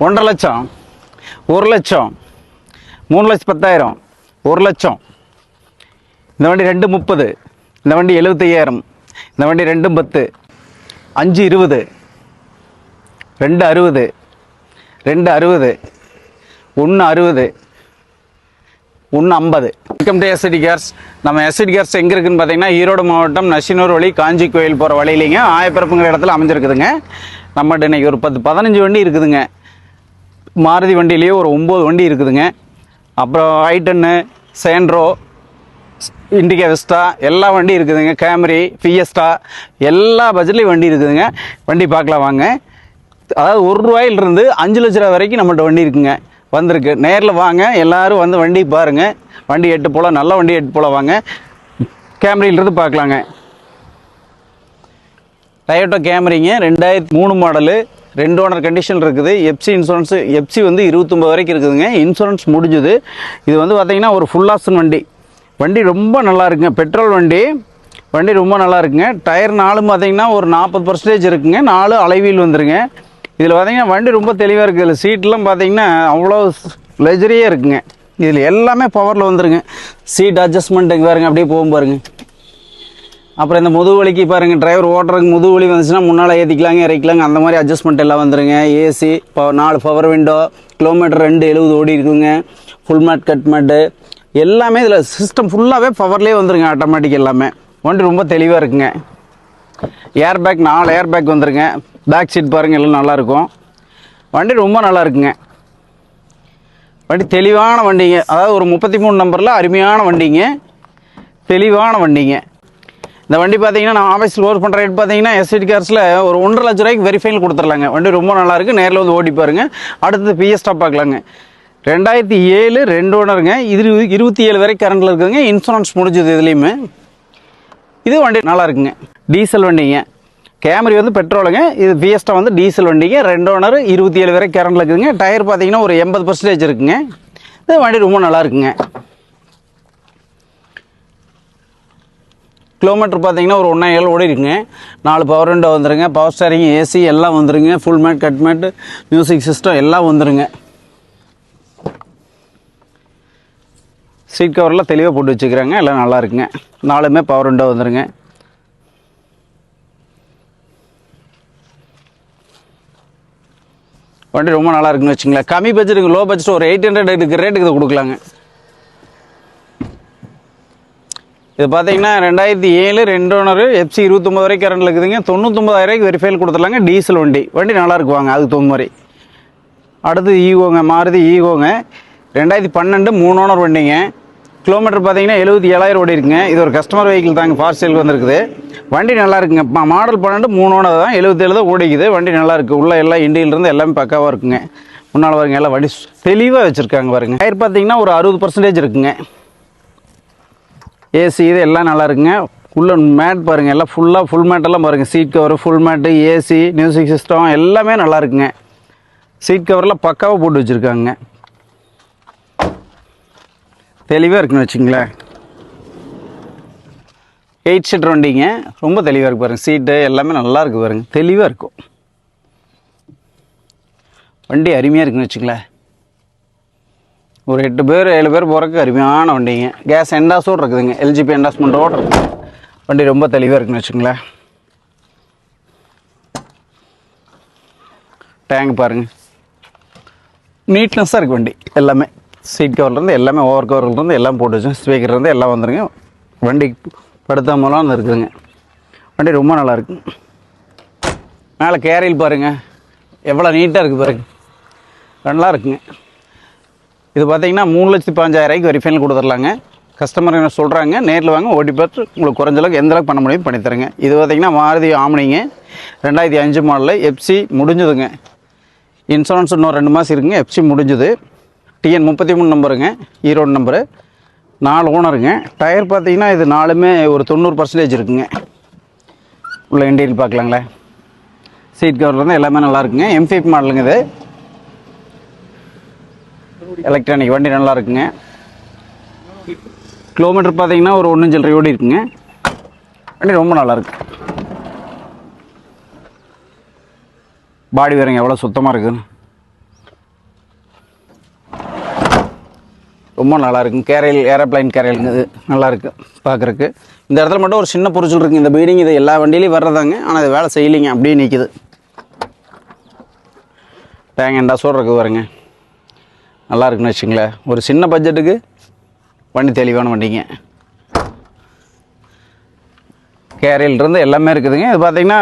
1,50,000 லட்சம், 1 லட்சம், 3,10,000, 1 லட்சம். இந்த வண்டி 2,30,000, இந்த வண்டி 75,000, இந்த வண்டி 2,10,000, 5,20,000, 2,60,000, 2,60,000, 1,60,000, 1,50,000. Welcome to ST cars. நம்ம எஸ்டி கார்ஸ் எங்கே இருக்குதுன்னு பார்த்தீங்கன்னா ஈரோடு மாவட்டம் நசினூர் வழி காஞ்சி கோயில் போகிற வழியிலிங்க ஆயப்பிறப்புங்கிற இடத்துல அமைஞ்சிருக்குதுங்க. நம்மகிட்ட இன்றைக்கி ஒரு 10-15 வண்டி இருக்குதுங்க. மாருதி வண்டியிலேயே ஒரு 9 வண்டி இருக்குதுங்க. அப்புறம் ஐட்டன்னு, சேண்ட்ரோ, இண்டிகா வெஸ்டா எல்லா வண்டி இருக்குதுங்க. கேமரி, ஃபியஸ்டா எல்லா பட்ஜெட்லேயும் வண்டி இருக்குதுங்க. வண்டி பார்க்கலாம் வாங்க. அதாவது ₹1 5 லட்ச ரூபா வரைக்கும் நம்மள்ட்ட வண்டி இருக்குங்க. வந்திருக்கு. நேரில் வாங்க, எல்லோரும் வந்து வண்டி பாருங்கள். வண்டி 8 போல் நல்ல வண்டி 8 போல் வாங்க. கேமரியிலிருந்து பார்க்கலாங்க. டயோட்டோ கேமரிங்க 2003 மாடலு, 2 ஓனர் கண்டிஷன் இருக்குது. எஃப்சி இன்சூரன்ஸு வந்து 29 வரைக்கும் இருக்குதுங்க. இன்சூரன்ஸ் முடிஞ்சுது. இது வந்து பார்த்திங்கன்னா ஒரு ஃபுல் ஆப்ஷன் வண்டி. வண்டி ரொம்ப நல்லா இருக்குங்க. பெட்ரோல் வண்டி ரொம்ப நல்லா இருக்குங்க. டயர் 4 பார்த்திங்கன்னா ஒரு 40% இருக்குங்க. 4 அலைவீல் வந்துருங்க. இதில் பார்த்திங்கன்னா வண்டி ரொம்ப தெளிவாக இருக்குது. இதில் சீட்லாம் பார்த்திங்கன்னா அவ்வளோ லெஜரியாக இருக்குங்க. இதில் எல்லாமே பவரில் வந்துருங்க. சீட் அட்ஜஸ்ட்மெண்ட் இங்கே பாருங்க, அப்படியே போகும் பாருங்க. அப்புறம் இந்த முதுகு வலிக்கு பாருங்கள், டிரைவர் ஓட்டுறதுக்கு முதுகு வலி வந்துச்சுன்னா முன்னால் ஏற்றிக்கலாங்க, இறக்கலாங்க. அந்த மாதிரி அட்ஜஸ்ட்மெண்ட் எல்லாம் வந்துருங்க. ஏசி, 4 பவர் விண்டோ, கிலோமீட்டர் 270 ஓடி இருக்குங்க. ஃபுல் மேட், கட் மேட்டு எல்லாமே இதில் சிஸ்டம் ஃபுல்லாகவே பவர்லேயே வந்துருங்க. ஆட்டோமேட்டிக் எல்லாமே. வண்டி ரொம்ப தெளிவாக இருக்குங்க. ஏர் பேக் 4 ஏர் பேக் வந்துருங்க. பேக் சீட் பாருங்கள், எல்லாம் நல்லாயிருக்கும். வண்டி ரொம்ப நல்லா இருக்குங்க. வண்டி தெளிவான வண்டிங்க. அதாவது ஒரு 33 நம்பரில் அருமையான வண்டிங்க, தெளிவான வண்டிங்க. இந்த வண்டி பார்த்தீங்கன்னா நான் ஆஃபீஸில் ஒர்க் பண்ணுற ரேட் பார்த்தீங்கன்னா எஸ்டி கார்ஸில் ஒரு 1,50,000 லட்ச ரூபாய்க்கு வெரிஃபைல் கொடுத்துர்லாங்க. வண்டி ரொம்ப நல்லாயிருக்கு. நேரில் வந்து ஓடி பாருங்கள். அடுத்தது ஃபியஸ்டா பார்க்கலாங்க. 2007 2 ஓனருங்க. இது 27 வரைக்கும் கரண்டில் இருக்குதுங்க. இன்சூரன்ஸ் முடிஞ்சது இதுலேயுமே. இது வண்டி நல்லா இருக்குங்க. டீசல் வண்டிங்க. கேமரி வந்து பெட்ரோலுங்க. இது ஃபியஸ்டா வந்து டீசல் வண்டிங்க. 2 ஓனர், 27 வரைக்கும் கரண்டில் இருக்குதுங்க. டயர் பார்த்தீங்கன்னா ஒரு 80% இருக்குங்க. இது வண்டி ரொம்ப நல்லா இருக்குங்க. கிலோமீட்டர் பார்த்தீங்கன்னா ஒரு 1,700 ஓடி இருக்குங்க. 4 பவர் விண்டோ வந்துருங்க. பவர் ஸ்டேரிங், ஏசி எல்லாம் வந்துருங்க. Full mat, cut mat, music system எல்லாம் வந்துருங்க. சீட் கவரெலாம் தெளிவாக போட்டு வச்சுக்கிறாங்க. எல்லாம் நல்லா இருக்குங்க. 4மே பவர் விண்டோ வந்துருங்க. வண்டி ரொம்ப நல்லா இருக்குன்னு வச்சுங்களேன். கம்மி பட்ஜெட்டுக்கு, லோ பட்ஜெட் ஒரு 800 எடுக்கிற ரேட்டுக்கு இதை கொடுக்கலாங்க. இது பார்த்தீங்கன்னா 2007 2 ஓனர், எஃப்சி 29 வரைக்கும் கரண்டில் இருக்குதுங்க. 99,000 வெரிஃபைல் கொடுத்துடலாங்க. டீசல் வண்டி. வண்டி நல்லா இருக்குவாங்க. அதுக்கு தகுந்த மாதிரி. அடுத்து ஈகோங்க, மாருதி ஈகோங்க. 2012 3 ஓனர் வண்டிங்க. கிலோமீட்டர் பார்த்தீங்கன்னா 77,000 ஓடி இருக்குங்க. இது ஒரு கஸ்டமர் வெஹிக்கிள் தாங்க, பார்சலுக்கு வந்துருக்குது. வண்டி நல்லா இருக்குங்க. மாடல் 12 3 ஓனர் தான், 77 தான் ஓடிக்குது. வண்டி நல்லா இருக்குது. உள்ள எல்லாம் இண்டியிலிருந்து எல்லாமே பக்காவாக இருக்குங்க. முன்னால் பாருங்க, எல்லாம் வண்டி தெளிவாக வச்சுருக்காங்க பாருங்க. டயர் பார்த்தீங்கன்னா ஒரு 60% இருக்குங்க. ஏசி இது எல்லாம் நல்லா இருக்குங்க. உள்ள மேட் பாருங்கள், எல்லாம் ஃபுல் மேட்டெல்லாம் பாருங்கள். Seat cover, full mat, AC, music system எல்லாமே நல்லா இருக்குங்க. சீட் கவரெலாம் பக்காவாக போட்டு வச்சுருக்காங்க. தெளிவாக இருக்குன்னு வச்சுங்களேன். 8 சீட்டர் வண்டிங்க. ரொம்ப தெளிவாக இருக்குது பாருங்கள். சீட்டு எல்லாமே நல்லா இருக்குது பாருங்கள். தெளிவாக இருக்கும். வண்டி அருமையாக இருக்குன்னு வச்சுங்களேன். ஒரு 8 பேர் 7 பேர் போகிறதுக்கு அருமையான வண்டிங்க. கேஸ் என்டாஸோடு இருக்குதுங்க. எல்ஜிபி என்டாஸ்மெண்ட்டோடு இருக்குது. வண்டி ரொம்ப தெளிவாக இருக்குன்னு வச்சுங்களேன். டேங்க் பாருங்கள், நீட்னஸாக இருக்குது வண்டி. எல்லாமே சீட் கவர்லேருந்து எல்லாமே, ஓவர் கவர்லேருந்து எல்லாம் போட்டு வச்சு, ஸ்பீக்கர்லேருந்து எல்லாம் வந்துருங்க. வண்டி படுத்தாமலாம் இருக்குதுங்க. வண்டி ரொம்ப நல்லாயிருக்கு. மேலே கேரியல் பாருங்கள், எவ்வளோ நீட்டாக இருக்குது பாருங்கள். நல்லா இருக்குங்க. இது பார்த்தீங்கன்னா 3,15,000 வெரிஃபைனல் கொடுத்துடலாங்க. கஸ்டமர் என்ன சொல்கிறாங்க, நேரில் வாங்க, ஓட்டி பார்த்து உங்களுக்கு குறைஞ்சளவுக்கு எந்த அளவுக்கு பண்ண முடியும் பண்ணித்தரேங்க. இது பார்த்தீங்கன்னா மாருதி ஆம்னிங்க. 2005 மாடலில் எஃப்சி முடிஞ்சுதுங்க. இன்சூரன்ஸ் இன்னும் 2 மாதம் இருக்குங்க. எஃப்சி முடிஞ்சுது. TN 33 நம்பருங்க, ஈரோடு நம்பரு. 4 ஓனருங்க. டயர் பார்த்தீங்கன்னா இது 4மே ஒரு 90% இருக்குங்க. உள்ள இன்டீரியல் பார்க்கலாங்களே. சீட் கவர்லேருந்து எல்லாமே நல்லா இருக்குங்க. M5 மாடலுங்க. இது எலக்ட்ரானிக் வண்டி நல்லா இருக்குங்க. கிலோமீட்டர் பார்த்தீங்கன்னா ஒரு 1 சில்லறை ஓடி இருக்குங்க. வண்டி ரொம்ப நல்லாயிருக்கு. பாடி வேறுங்க எவ்வளோ சுத்தமாக இருக்குதுன்னு. ரொம்ப நல்லாயிருக்கும். கேரியல் ஏரோப்ளைன் கேரியலுங்க இது நல்லாயிருக்கு பார்க்குறக்கு. இந்த இடத்துல மட்டும் ஒரு சின்ன புரிச்சல் இருக்குது. இந்த பீடிங் இது எல்லா வண்டியிலையும் வர்றதாங்க, ஆனால் இது வேலை செய்யலைங்க, அப்படியே நிற்கிது. டேங்க் எண்டாஸோடு இருக்குது பாருங்க, நல்லா இருக்குன்னு வச்சுங்களேன். ஒரு சின்ன பட்ஜெட்டுக்கு வண்டி தெளிவான வண்டிங்க. கேரியல்லேருந்து எல்லாமே இருக்குதுங்க. இது பார்த்தீங்கன்னா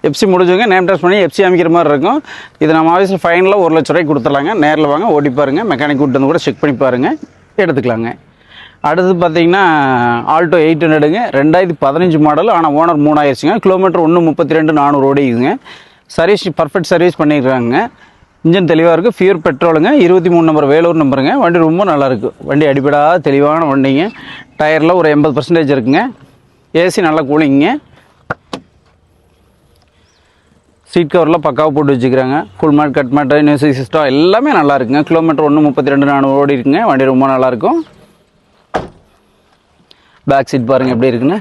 எஃப்சி முடிஞ்சுங்க, நேம் டெஸ்ட் பண்ணி எஃப்சி அமைக்கிற மாதிரி இருக்கும். இது நம்ம ஆஃபீஸில் ஃபைனலாக 1 லட்ச ரூபாய்க்கு கொடுத்துடலாங்க. நேரில் வாங்க, ஓட்டி பாருங்கள், மெக்கானிக் கூட்டு வந்து கூட செக் பண்ணி பாருங்கள், எடுத்துக்கலாங்க. அடுத்து பார்த்தீங்கன்னா ஆல்டோ 800ங்க, 2015 மாடல். ஆனால் ஓனர் 3 ஆயிடுச்சுங்க. கிலோமீட்டர் 132,400 ஓடிக்குதுங்க. சர்வீஸ் பர்ஃபெக்ட் சர்வீஸ் பண்ணியிருக்காங்க. இன்ஜின் தெளிவாக இருக்குது. ஃபியூர் பெட்ரோலுங்க. 23 நம்பர் வேலூர் நம்பருங்க. வண்டி ரொம்ப நல்லாயிருக்கு. வண்டி அடிப்படாத தெளிவான வண்டிங்க. டயரில் ஒரு 80% இருக்குங்க. ஏசி நல்லா கூலிங்க. சீட் கவரில் பக்காவாக போட்டு வச்சுக்கிறாங்க. Full mat, cut mat, music system எல்லாமே நல்லா இருக்குங்க. கிலோமீட்டர் 132,400 ஓடி இருக்குங்க. வண்டி ரொம்ப நல்லாயிருக்கும். பேக் சீட் பாருங்கள் எப்படி இருக்குன்னு.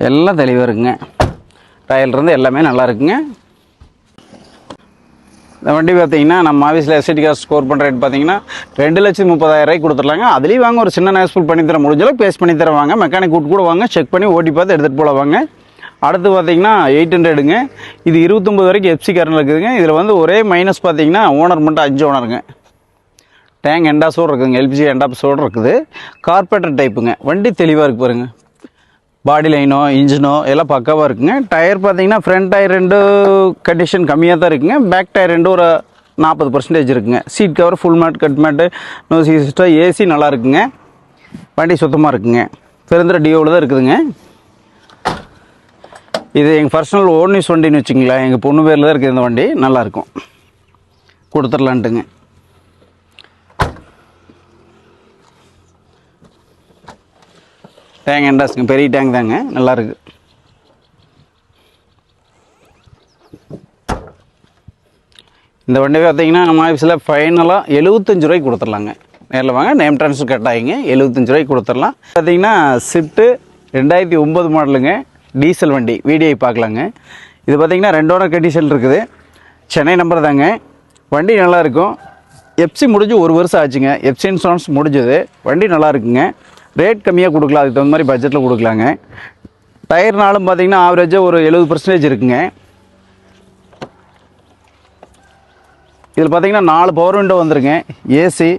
எல்லாம் தெளிவாக இருக்குங்க. டயர்லேருந்து எல்லாமே நல்லா இருக்குங்க. இந்த வண்டி பார்த்தீங்கன்னா நம்ம ஆஃபீஸில் எஸ்ஐடி கார் ஸ்கோர் பண்ணுற ரேட் பார்த்தீங்கன்னா 2,30,000 கொடுத்துடலாங்க. அதுலேயும் வாங்க ஒரு சின்ன நேஸ்ஃபுல் பண்ணி தர முடிஞ்சாலும் பேஸ் பண்ணி தருவாங்க. மெக்கானிக் கூட்டு கூட வாங்க, செக் பண்ணி ஓட்டி பார்த்து எடுத்துகிட்டு போல வாங்க. அடுத்து பார்த்தீங்கன்னா 800ங்க. இது 29 வரைக்கும் எஃப்சி காரில் இருக்குதுங்க. இதில் வந்து ஒரே மைனஸ் பார்த்தீங்கன்னா ஓனர் மட்டும் 5 ஓனருங்க. டேங்க் எண்டாஸோடு இருக்குதுங்க, எல்பிஜி எண்டாஸோடு இருக்குது. கார்பரேட்டர் டைப்புங்க. வண்டி தெளிவாக இருக்குது பாருங்கள். பாடி லைனோ இன்ஜினோ எல்லாம் பக்காவாக இருக்குங்க. டயர் பார்த்தீங்கன்னா ஃப்ரண்ட் டயர் 2 கண்டிஷன் கம்மியாக தான் இருக்குங்க. பேக் டயர் 2 ஒரு 40% இருக்குங்க. Seat cover, full mat, cut mat, music system, AC நல்லா இருக்குங்க. வண்டி சுத்தமாக இருக்குங்க. பெருந்திர டியோவில் தான் இருக்குதுங்க. இது எங்கள் பர்சனல் ஓன் யூஸ் வண்டின்னு வச்சுங்களேன். எங்கள் பொண்ணு பேரில் தான் இருக்குது இந்த வண்டி. நல்லாயிருக்கும், கொடுத்துடலான்ட்டுங்க. டேங்க் எண்டாஸுங்க, பெரிய டேங்க் தாங்க, நல்லாயிருக்கு. இந்த வண்டி பார்த்தீங்கன்னா நம்ம ஆஃபீஸில் ஃபைனலாக 75 ரூபாய்க்கு கொடுத்துடலாங்க. நேரில் வாங்க, நேம் ட்ரான்ஸ்ஃபர் கட்டாயிங்க, 75 ரூபாய்க்கு கொடுத்துடலாம். பார்த்தீங்கன்னா ஸ்விஃப்ட்டு 2009 மாடலுங்க, டீசல் வண்டி. வீடியோ பார்க்கலாங்க. இது பார்த்தீங்கன்னா 2 ஓனர் கண்டிஷன் இருக்குது. சென்னை நம்பர் தாங்க. வண்டி நல்லாயிருக்கும். எஃப்சி முடிஞ்சு 1 வருஷம் ஆச்சுங்க. எஃப்சி இன்சூரன்ஸ் முடிஞ்சது. வண்டி நல்லா இருக்குங்க. ரேட் கம்மியாக கொடுக்கலாம், அதுக்கு தகுந்த மாதிரி பட்ஜெட்டில் கொடுக்கலாங்க. டயர்னாலும் பார்த்தீங்கன்னா ஆவரேஜாக ஒரு 70% இருக்குங்க. இதில் பார்த்தீங்கன்னா 4 பவர் விண்டோ வந்துருங்க. ஏசி,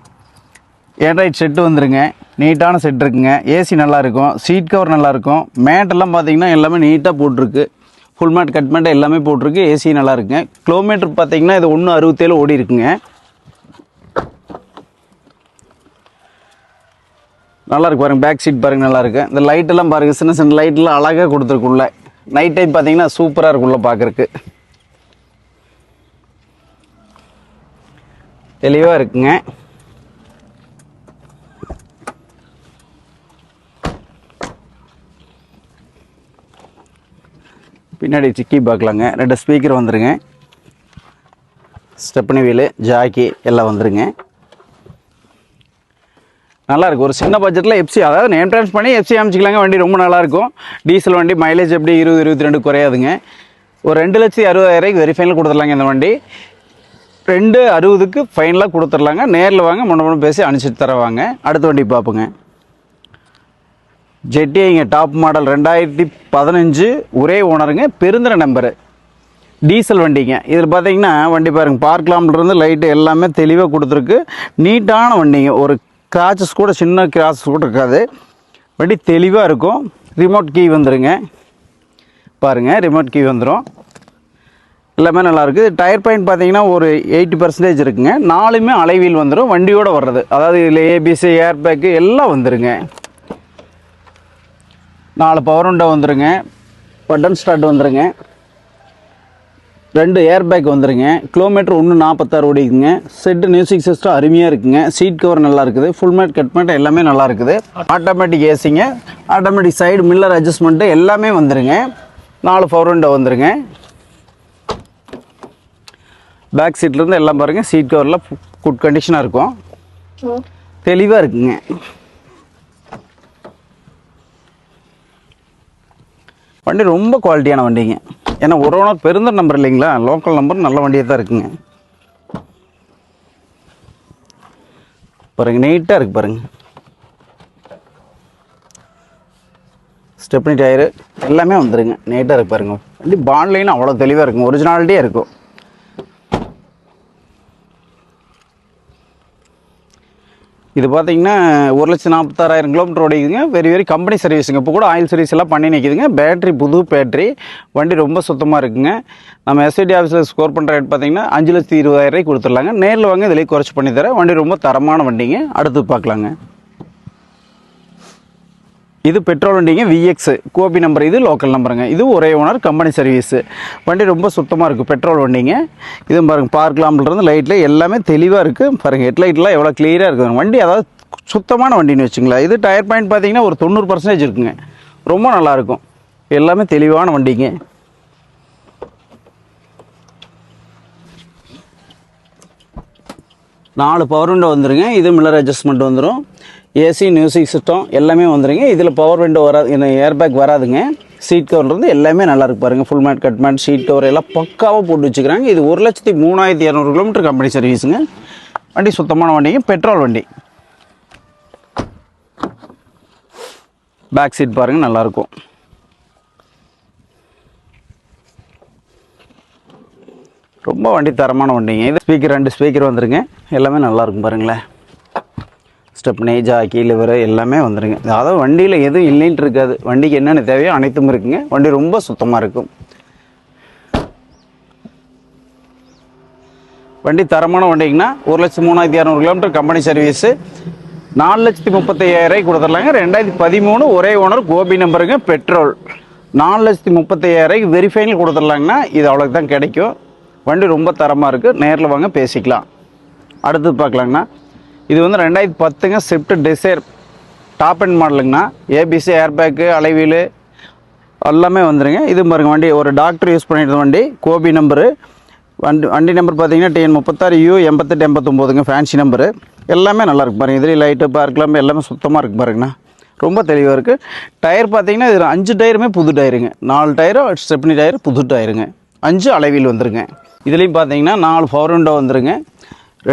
ஏண்ட்ராய்ட் செட்டு வந்துருங்க. நீட்டான செட் இருக்குங்க. ஏசி நல்லாயிருக்கும். சீட் கவர் நல்லாயிருக்கும். மேட்டெல்லாம் பார்த்தீங்கன்னா எல்லாமே நீட்டாக போட்டிருக்கு. ஃபுல் மேட், கட் மேட் எல்லாமே போட்டிருக்கு. ஏசி நல்லா இருக்குங்க. கிலோமீட்டர் பார்த்தீங்கன்னா இது 167 ஓடி இருக்குங்க. நல்லாயிருக்கு பாருங்கள். பேக் சீட் பாருங்கள், நல்லாயிருக்கு. இந்த லைட்டெல்லாம் பாருங்கள், சின்ன சின்ன லைட்டெல்லாம் அழகாக கொடுத்துருக்குள்ள. நைட் டைம் பார்த்தீங்கன்னா சூப்பராக இருக்குள்ள பார்க்குறக்கு. தெளிவாக இருக்குங்க. பின்னாடி சிக்கி பார்க்கலாங்க. 2 ஸ்பீக்கர் வந்துருங்க. ஸ்டெப்னி வீலு, ஜாக்கி எல்லாம் வந்துருங்க. நல்லாயிருக்கு. ஒரு சின்ன பட்ஜெட்டில் எஃப்சி, அதாவது நேம் ட்ரான்ஸ் பண்ணி எஃப்சி அமைச்சிக்கலாங்க. வண்டி ரொம்ப நல்லாயிருக்கும். டீசல் வண்டி, மைலேஜ் எப்படி 20-22 குறையாதுங்க. ஒரு 2,60,000 வெரி ஃபைனல் கொடுத்துடலாங்க. இந்த வண்டி 2,60,000க்கு ஃபைனலாக கொடுத்துடலாங்க. நேரில் வாங்க, முன்ன பேசி அனுப்பிச்சிட்டு தரவாங்க. அடுத்த வண்டி பார்ப்போங்க. ஜெட்டிங்க, டாப் மாடல் 2015, ஒரே ஓனருங்க, பெருந்திர நம்பரு, டீசல் வண்டிங்க. இதில் பார்த்தீங்கன்னா வண்டி பாருங்கள், பார்க்கலாம்லேருந்து லைட்டு எல்லாமே தெளிவாக கொடுத்துருக்கு. நீட்டான வண்டிங்க. ஒரு கிராச்சஸ் கூட, சின்ன கிராச்சஸ் கூட இருக்காது. வண்டி தெளிவாக இருக்கும். ரிமோட் கீ வந்துடுங்க பாருங்கள். ரிமோட் கீ வந்துடும். எல்லாமே நல்லாயிருக்கு. டயர் பாயிண்ட் பார்த்தீங்கன்னா ஒரு 80% இருக்குங்க. 4மே அலைவீல் வந்துடும். வண்டியோடு வர்றது, அதாவது இதில் ஏபிசி, ஏர் பேக்கு எல்லாம் வந்துடுங்க. 4 பவர் விண்டோ வந்துடுங்க. பட்டன் ஸ்டார்ட் வந்துடுங்க. 2 ஏர் பேக் வந்துடுங்க. கிலோமீட்டர் 146 ஓடிக்குங்க. செட்டு, மியூசிக் சிஸ்டம் அருமையாக இருக்குங்க. சீட் கவர் நல்லா இருக்குது. ஃபுல் மேட், கட் மேட் எல்லாமே நல்லா இருக்குது. ஆட்டோமேட்டிக் ஏசிங்க. ஆட்டோமேட்டிக் சைடு மில்லர் அட்ஜஸ்ட்மெண்ட்டு எல்லாமே வந்துடுங்க. 4 பவர் விண்டோ வந்துடுங்க. பேக் சீட்லேருந்து எல்லாம் பாருங்கள். சீட் கவரில் குட் கண்டிஷனாக இருக்கும். தெளிவாக இருக்குங்க. வண்டி ரொம்ப குவாலிட்டியான வண்டிங்க. ஏன்னா ஒரு ஓனர் பெருந்த நம்பர் இல்லைங்களா, லோக்கல் நம்பர், நல்ல வண்டியாக தான் இருக்குங்க. பாருங்கள் நீட்டாக இருக்குது பாருங்கள். ஸ்டெப்னி டயரு எல்லாமே வந்துடுங்க, நீட்டாக இருக்கு பாருங்கள். வண்டி பாண்ட்லையும் அவ்வளோ தெளிவாக இருக்குங்க, ஒரிஜினாலிட்டியாக இருக்கும். இது பார்த்தீங்கன்னா 1,46,000 கிலோமீட்டர் ஓடிக்குதுங்க. வெரி கம்பெனி சர்வீஸுங்க. இப்போ கூட ஆயில் சர்வீஸ் எல்லாம் பண்ணி நிற்கிதுங்க. பேட்ரி புது பேட்ரி, வண்டி ரொம்ப சுத்தமாக இருக்குங்க. நம்ம எஸ்ஐடி ஆஃபீஸில் ஸ்கோர் பண்ணுற ரேட் பார்த்தீங்கன்னா 5,20,000 கொடுத்துடலாங்க. நேரில் வாங்க, இதிலே குறைச்சி பண்ணி தரேன். வண்டி ரொம்ப தரமான வண்டிங்க. அடுத்து பார்க்கலாங்க. இது பெட்ரோல் வண்டிங்க, விஎக்ஸ் கோபி நம்பர், இது லோக்கல் நம்பருங்க. இது ஒரே ஓனர், கம்பெனி சர்வீஸு. வண்டி ரொம்ப சுத்தமாக இருக்குது, பெட்ரோல் வண்டிங்க. இதுவும் பாருங்கள், பார்க்கலாம்ன்றது லைட்டில் எல்லாமே தெளிவாக இருக்குது பாருங்கள். ஹெட்லைட்லாம் எவ்வளோ கிளியராக இருக்குது வண்டி. அதாவது சுத்தமான வண்டின்னு வச்சுங்களேன். இது டயர் பாயிண்ட் பார்த்தீங்கன்னா ஒரு 90% இருக்குங்க. ரொம்ப நல்லாயிருக்கும், எல்லாமே தெளிவான வண்டிங்க. நாலு பவர் விண்டோ வந்துருங்க. இது மில்லர் அட்ஜஸ்ட்மெண்ட் வந்துடும். ஏசி மியூசிக் சிஸ்டம் எல்லாமே வந்துடுங்க. இதில் பவர் விண்டோ வராது, ஏர் பேக் வராதுங்க. சீட் கவர்ன்றது எல்லாமே நல்லா இருக்கு பாருங்கள். Full mat, cut mat, seat cover எல்லாம் பக்காவாக போட்டு வச்சுக்கிறாங்க. இது 1,03,200 கிலோமீட்டர் கம்பெனி சர்வீஸுங்க. வண்டி சுத்தமான வண்டிங்க, பெட்ரோல் வண்டி. பேக் சீட் பாருங்கள், நல்லாயிருக்கும். ரொம்ப வண்டி தரமான வண்டிங்க. இது ஸ்பீக்கர், 2 ஸ்பீக்கர் வந்துருங்க. எல்லாமே நல்லாயிருக்கும் பாருங்களேன். ஸ்டெப்னி, ஜாக்கி, லிவர் எல்லாமே வந்துடுங்க. அதாவது வண்டியில் எதுவும் இல்லைன்ட்டு இருக்காது. வண்டிக்கு என்னென்ன தேவையோ அனைத்தும் இருக்குங்க. வண்டி ரொம்ப சுத்தமாக இருக்கும். வண்டி தரமான வண்டிங்கன்னா 1,03,200 கிலோமீட்டர் கம்பெனி சர்வீஸு. 4,35,000 கொடுத்துடலாங்க. 2013 ஒரே ஓனர், கோபி நம்பருங்க, பெட்ரோல். 4,35,000 வெரிஃபைனல் கொடுத்துடலாங்கன்னா இது அவ்வளோக்கு தான் கிடைக்கும். வண்டி ரொம்ப தரமாக இருக்குது. நேரில் வாங்க பேசிக்கலாம். அடுத்தது பார்க்கலாங்கண்ணா. இது வந்து 2010ங்க ஸ்விஃப்ட் டிசைர் டாப் அண்ட் மாடலுங்கண்ணா. ஏபிசி, ஏர்பேக்கு, அலைவீலு எல்லாமே வந்துடுங்க. இது பாருங்கள், வண்டி ஒரு டாக்டர் யூஸ் பண்ணிட்டு வண்டி, கோபி நம்பரு. வண்டி நம்பர் பார்த்தீங்கன்னா TN36U 8889ங்க, ஃபேன்சி நம்பரு. எல்லாமே நல்லாயிருக்கு பாருங்கள். இதுலேயும் லைட்டு, பார்க்கலாம், எல்லாமே சுத்தமாக இருக்குது பாருங்கண்ணா. ரொம்ப தெளிவாக இருக்குது. டயர் பார்த்தீங்கன்னா இது 5 டயருமே புது டயருங்க. 4 டயரும் ஸ்டெப்னி டயர் புது டயருங்க. 5 அலைவீல் வந்துருங்க. இதுலேயும் பார்த்தீங்கன்னா 4 பவர் விண்டோ வந்துருங்க.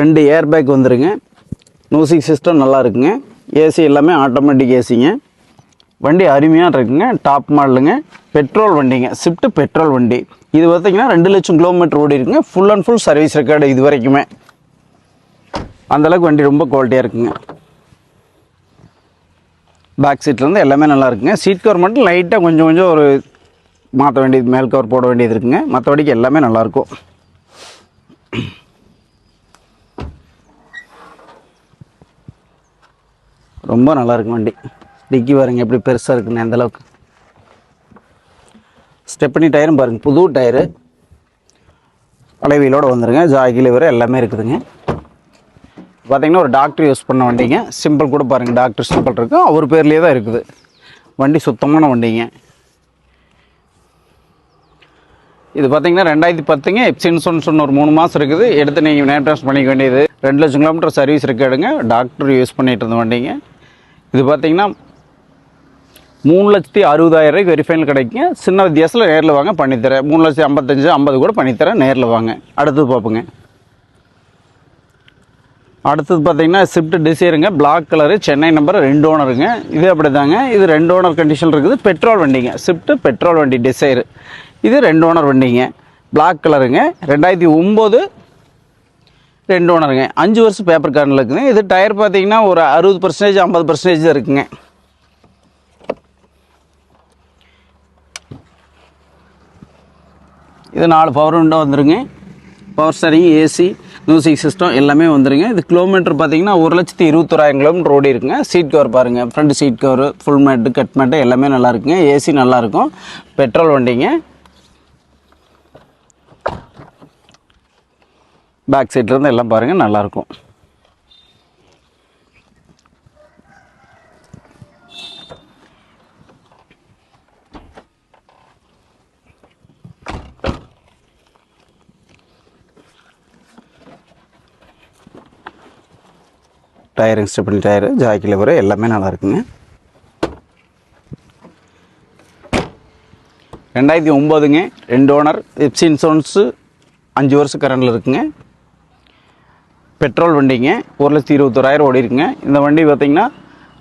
2 ஏர் பேக் வந்துருங்க. மியூசிக் சிஸ்டம் நல்லா இருக்குங்க. ஏசி எல்லாமே ஆட்டோமேட்டிக் ஏசிங்க. வண்டி அருமையாக இருக்குங்க. டாப் மாடலுங்க, பெட்ரோல் வண்டிங்க. ஸ்விஃப்ட் பெட்ரோல் வண்டி. இது பார்த்தீங்கன்னா 2 லட்சம் கிலோமீட்டர் ஓடி இருக்குங்க. Full and full service record இது வரைக்குமே. அந்தளவுக்கு வண்டி ரொம்ப குவாலிட்டியாக இருக்குங்க. பேக் சீட்லேருந்து எல்லாமே நல்லா இருக்குங்க. சீட் கவர் மட்டும் லைட்டாக கொஞ்சம் ஒரு மாற்ற வேண்டியது, மேல் கவர் போட வேண்டியது இருக்குங்க. மற்றபடிக்கு எல்லாமே நல்லாயிருக்கும். ரொம்ப நல்லா இருக்கும் வண்டி. டிக்கி பாருங்க எப்படி பெருசாக இருக்குன்னு, அந்தளவுக்கு. ஸ்டெப்னி டயரும் பாருங்கள், புது டயரு, அலைவீலோடு வந்துருங்க. ஜாக்கி, லிவர் எல்லாமே இருக்குதுங்க. பார்த்தீங்கன்னா ஒரு டாக்டர் யூஸ் பண்ண வண்டிங்க. சிம்பிள் கூட பாருங்கள், டாக்டர் சிம்பிள் இருக்கும், அவர் பேர்லேயே தான் இருக்குது. வண்டி சுத்தமான வண்டிங்க. இது பார்த்தீங்கன்னா 2010ங்க. எப்சி இன்சூரன்ஸ் ஒரு 3 மாதம் இருக்குது. எடுத்து நீங்கள் நேட்ரான்ஸ் பண்ணிக்க வேண்டியது. 2 லட்சம் கிலோமீட்டர் சர்வீஸ் ரெக்கார்டுங்க. டாக்டர் யூஸ் பண்ணிட்டு இருந்த வண்டிங்க. இது பார்த்தீங்கன்னா 3,60,000 வெரிஃபைனல் கிடைக்குங்க. சின்ன வித்தியாசத்தில் நேரில் வாங்க பண்ணித்தரேன். 3,55,000 50 கூட பண்ணித்தரேன். நேரில் வாங்க. அடுத்தது பார்ப்போங்க. அடுத்தது பார்த்தீங்கன்னா ஸ்விஃப்ட் டிசைருங்க, பிளாக் கலரு, சென்னை நம்பர், 2 ஓனருங்க. இது அப்படி தாங்க. இது 2 ஓனர் கண்டிஷன் இருக்குது. பெட்ரோல் வண்டிங்க. ஸ்விஃப்ட் பெட்ரோல் வண்டி டிசைரு. இது 2 ஓனர் வண்டிங்க. பிளாக் கலருங்க. 2009 2 ஓனருங்க. 5 வருஷம் பேப்பர் கார்டில் இருக்குங்க. இது டயர் பார்த்தீங்கன்னா ஒரு 60% 50% தான் இருக்குங்க. இது 4 பவர் விண்டோ வந்துருங்க. Power steering, AC, music system எல்லாமே வந்துருங்க. இது கிலோமீட்டர் பார்த்தீங்கன்னா 1,21,000 கிலோமீட்டர் ஓடி இருக்குங்க. சீட் கவர் பாருங்கள், front seat cover, full mat, cut mat எல்லாமே நல்லா இருக்குங்க. ஏசி நல்லாயிருக்கும். பெட்ரோல் வண்டிங்க. பேக் சைட்லேருந்து எல்லாம் பாருங்கள், நல்லாயிருக்கும். Tiering, stepney tyre, Jackie, liver எல்லாமே நல்லா இருக்குங்க. 2009ங்க, 2 ஓனர், எஃப்சி இன்சூரன்ஸு 5 வருஷம் கரண்டில் இருக்குங்க. பெட்ரோல் வண்டிங்க, 1,21,000 ஓடி இருக்குங்க. இந்த வண்டி பார்த்திங்கன்னா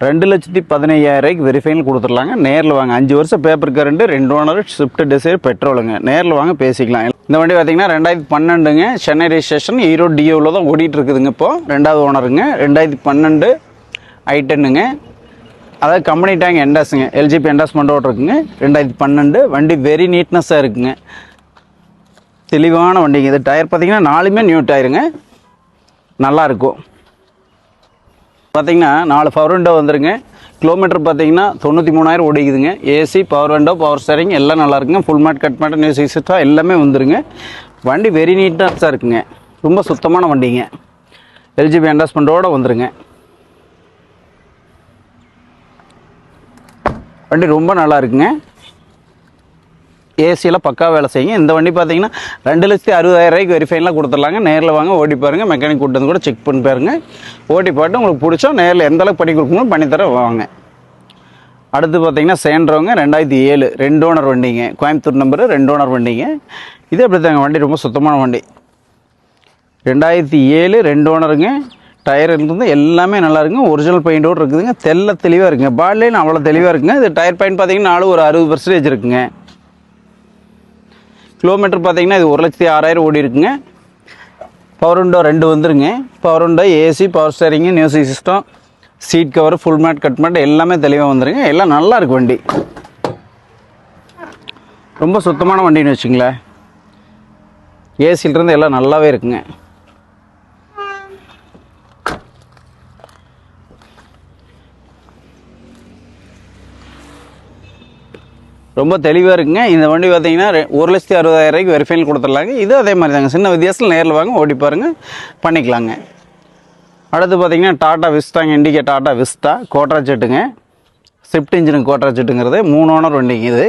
2,15,000 வெரிஃபைனல் கொடுத்துடலாங்க. நேரில் வாங்க. 5 வருஷம் paper current, 2 owner, Swift Dzire, பெட்ரோலுங்க. நேரில் வாங்க பேசிக்கலாம். இந்த வண்டி பார்த்திங்கன்னா 2012ங்க, சென்னை ரெஜிஸ்ட்ரேஷன், ஈரோடு டிஓவில் தான் ஓடிட்டு இருக்குதுங்க. இப்போது 2வது ஓனருங்க. 2012 i10ங்க, அதாவது கம்பெனி டேங்க் என்டாஸுங்க, எல்ஜிபி என்டாஸ்மெண்ட்டோடு இருக்குங்க. 2012 வண்டி வெரி நீட்னஸாக இருக்குங்க, தெளிவான வண்டிங்க. இது டயர் பார்த்திங்கன்னா 4மே நியூ டயருங்க, நல்லாயிருக்கும். பார்த்திங்கன்னா 4 பவர் விண்டோ வந்துருங்க. கிலோமீட்டர் பார்த்திங்கன்னா 93,000 ஓடிக்குதுங்க. AC, power window, power steering எல்லாம் நல்லா இருக்குங்க. Full mat, cut mat, new system எல்லாமே வந்துருங்க. வண்டி வெரி நீட்டாக இருக்குங்க, ரொம்ப சுத்தமான வண்டிங்க. எல்ஜிபி என்டாஸ்மெண்ட்டோடு வந்துருங்க. வண்டி ரொம்ப நல்லா இருக்குங்க. ஏசியில் பக்கா வேலை செய்யுங்க. இந்த வண்டி பார்த்தீங்கன்னா 2,60,000 வெரிஃபைன்லாம் கொடுத்துடலாங்க. நேரில் வாங்க, ஓடி பாருங்கள். மெக்கானிக் கூட்டு வந்து கூட செக் பண்ணி பாருங்க. ஓட்டி பாட்டு உங்களுக்கு பிடிச்சா நேரில் எந்த அளவுக்கு பண்ணி கொடுக்கணும் பண்ணித்தர வாங்க. அடுத்து பார்த்தீங்கன்னா சேண்ட்ரோங்க, 2007 2 ஓனர் வண்டிங்க. கோயம்புத்தூர் நம்பரு, 2 ஓனர் வண்டிங்க. இதே அப்படி தாங்க, வண்டி ரொம்ப சுத்தமான வண்டி. 2007 2 ஓனருங்க. டயர் இருந்து எல்லாமே நல்லா இருக்குங்க. ஒரிஜினல் பெயிண்டோடு இருக்குதுங்க. தெளிவாக இருக்குங்க. பாட்லேயும் அவ்வளோ தெளிவாக இருக்குங்க. இது டயர் பாயிண்ட் பார்த்தீங்கன்னா ஒரு 60% இருக்குங்க. கிலோமீட்டர் பார்த்தீங்கன்னா இது 1,06,000 ஓடி இருக்குங்க. பவர் விண்டோ 2 வந்துருங்க. Power window, AC, power steering, music system, seat cover, full mat, cut mat எல்லாமே தெளிவாக வந்துருங்க. எல்லாம் நல்லா இருக்கு வண்டி, ரொம்ப சுத்தமான வண்டின்னு வச்சுங்களேன். ஏசிலிருந்து எல்லாம் நல்லாவே இருக்குங்க. ரொம்ப தெளிவாக இருக்குங்க. இந்த வண்டி பார்த்தீங்கன்னா 1,60,000 வெரிஃபைனல் கொடுத்துடலாங்க. இது அதே மாதிரி தாங்க, சின்ன வித்தியாசத்தில் நேரில் வாங்க, ஓடி பாருங்கள், பண்ணிக்கலாங்க. அடுத்து பார்த்தீங்கன்னா டாட்டா விஸ்டாங்க. இண்டிகா டாட்டா விஸ்டா கோட்ரா ஜெட்டுங்க. ஸ்விஃப்ட் இன்ஜினுக்கு கோட்ரா ஜெட்டுங்கிறது 3 ஓனர் வண்டிங்க. இது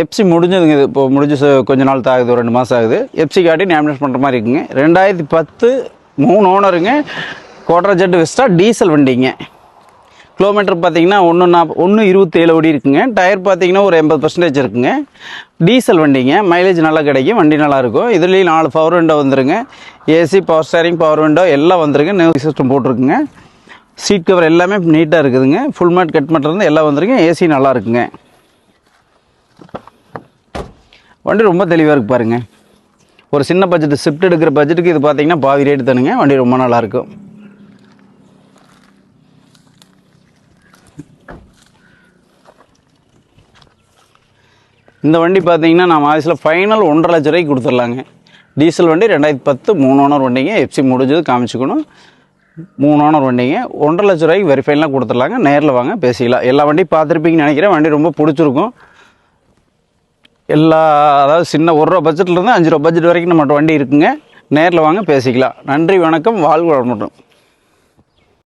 எஃப்சி முடிஞ்சதுங்க. இது இப்போ முடிஞ்சு கொஞ்ச நாள் ஆகுது, ஒரு 2 மாதம் ஆகுது. எஃப்சி காட்டி நேமினேட் பண்ணுற மாதிரி இருக்குங்க. 2010 3 ஓனருங்க. கோட்ரா ஜெட் விஸ்டா டீசல் வண்டிங்க. கிலோமீட்டர் பார்த்தீங்கன்னா 1,27 ஓடி இருக்குங்க. டயர் பார்த்தீங்கன்னா ஒரு 80% இருக்குங்க. டீசல் வண்டிங்க, மைலேஜ் நல்லா கிடைக்கும், வண்டி நல்லாயிருக்கும். இதுலேயும் 4 பவர் விண்டோ வந்துருங்க. AC, power steering, power window எல்லாம் வந்துருங்க. நியூ சிஸ்டம் போட்டிருக்குங்க. சீட் கவர் எல்லாமே நீட்டாக இருக்குதுங்க. ஃபுல் மேட், கட் மேட் இருந்து எல்லாம் வந்துருங்க. ஏசி நல்லா இருக்குங்க. வண்டி ரொம்ப தெளிவாக இருக்குது பாருங்கள். ஒரு சின்ன பட்ஜெட், ஸ்விஃப்ட் எடுக்கிற பட்ஜெட்டுக்கு இது பார்த்தீங்கன்னா பாதி ரேட்டு தானுங்க. வண்டி ரொம்ப நல்லாயிருக்கும். இந்த வண்டி பார்த்தீங்கன்னா நம்ம ஆஃபீஸில் ஃபைனல் 1,50,000 ரூபாய்க்கு கொடுத்துடலாங்க. டீசல் வண்டி 2010 3 ஓனர் வண்டிங்க. எஃப்சி முடிஞ்சது காமிச்சிக்கணும். 3 ஓனர் வண்டிங்க. 1,50,000 ரூபாய்க்கு வெரிஃபைன்லாம் கொடுத்துடலாங்க. நேரில் வாங்க பேசிக்கலாம். எல்லா வண்டியும் பார்த்துருப்பீங்கன்னு நினைக்கிறேன். வண்டி ரொம்ப பிடிச்சிருக்கும். அதாவது சின்ன 1 ரூபா பட்ஜெட்லேருந்து 5 ரூபா பட்ஜெட் வரைக்கும் நம்மகிட்ட வண்டி இருக்குங்க. நேரில் வாங்க பேசிக்கலாம். நன்றி, வணக்கம், வாழ்க வளமுடன்.